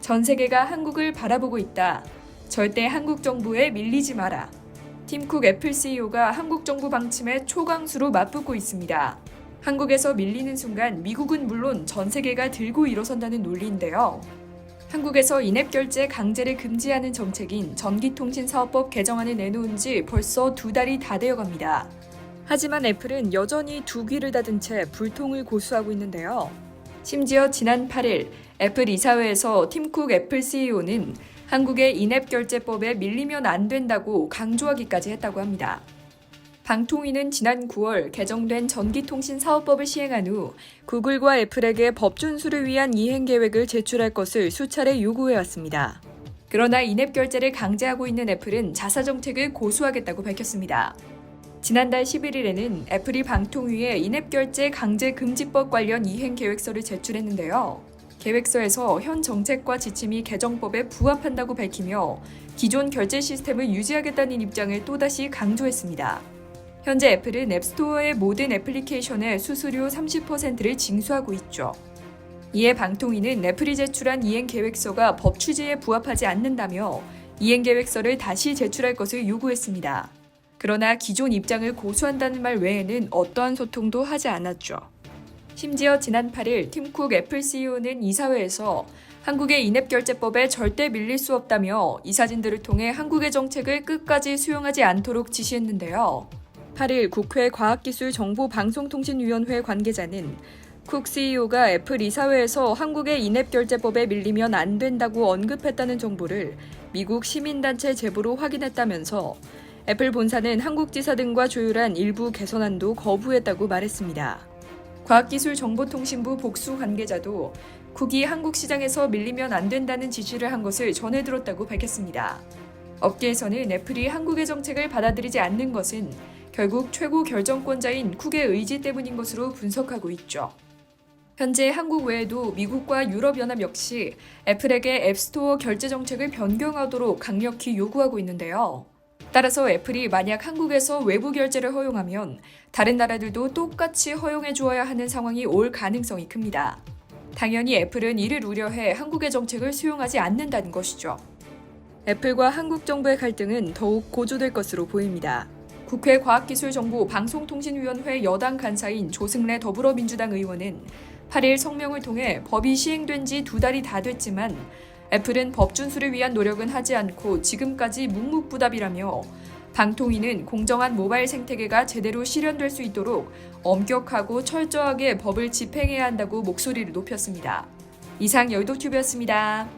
전 세계가 한국을 바라보고 있다. 절대 한국 정부에 밀리지 마라. 팀쿡 애플 CEO가 한국 정부 방침에 초강수로 맞붙고 있습니다. 한국에서 밀리는 순간 미국은 물론 전 세계가 들고 일어선다는 논리인데요. 한국에서 인앱 결제 강제를 금지하는 정책인 전기통신사업법 개정안을 내놓은 지 벌써 2달이 다 되어갑니다. 하지만 애플은 여전히 두 귀를 닫은 채 불통을 고수하고 있는데요. 심지어 지난 8일 애플 이사회에서 팀쿡 애플 CEO는 한국의 인앱 결제법에 밀리면 안 된다고 강조하기까지 했다고 합니다. 방통위는 지난 9월 개정된 전기통신사업법을 시행한 후 구글과 애플에게 법 준수를 위한 이행 계획을 제출할 것을 수차례 요구해왔습니다. 그러나 인앱 결제를 강제하고 있는 애플은 자사 정책을 고수하겠다고 밝혔습니다. 지난달 11일에는 애플이 방통위에 인앱 결제 강제 금지법 관련 이행 계획서를 제출했는데요. 계획서에서 현 정책과 지침이 개정법에 부합한다고 밝히며 기존 결제 시스템을 유지하겠다는 입장을 또다시 강조했습니다. 현재 애플은 앱스토어의 모든 애플리케이션의 수수료 30%를 징수하고 있죠. 이에 방통위는 애플이 제출한 이행 계획서가 법 취지에 부합하지 않는다며 이행 계획서를 다시 제출할 것을 요구했습니다. 그러나 기존 입장을 고수한다는 말 외에는 어떠한 소통도 하지 않았죠. 심지어 지난 8일 팀쿡 애플 CEO는 이사회에서 한국의 인앱 결제법에 절대 밀릴 수 없다며 이 사진들을 통해 한국의 정책을 끝까지 수용하지 않도록 지시했는데요. 8일 국회 과학기술정보방송통신위원회 관계자는 쿡 CEO가 애플 이사회에서 한국의 인앱 결제법에 밀리면 안 된다고 언급했다는 정보를 미국 시민단체 제보로 확인했다면서 애플 본사는 한국 지사 등과 조율한 일부 개선안도 거부했다고 말했습니다. 과학기술정보통신부 복수 관계자도 쿡이 한국 시장에서 밀리면 안 된다는 지시를 한 것을 전해 들었다고 밝혔습니다. 업계에서는 애플이 한국의 정책을 받아들이지 않는 것은 결국 최고 결정권자인 쿡의 의지 때문인 것으로 분석하고 있죠. 현재 한국 외에도 미국과 유럽연합 역시 애플에게 앱스토어 결제 정책을 변경하도록 강력히 요구하고 있는데요. 따라서 애플이 만약 한국에서 외부 결제를 허용하면 다른 나라들도 똑같이 허용해 주어야 하는 상황이 올 가능성이 큽니다. 당연히 애플은 이를 우려해 한국의 정책을 수용하지 않는다는 것이죠. 애플과 한국 정부의 갈등은 더욱 고조될 것으로 보입니다. 국회 과학기술정보방송통신위원회 여당 간사인 조승래 더불어민주당 의원은 8일 성명을 통해 법이 시행된 지 2달이 다 됐지만 애플은 법 준수를 위한 노력은 하지 않고 지금까지 묵묵부답이라며 방통위는 공정한 모바일 생태계가 제대로 실현될 수 있도록 엄격하고 철저하게 법을 집행해야 한다고 목소리를 높였습니다. 이상 여의도TV였습니다.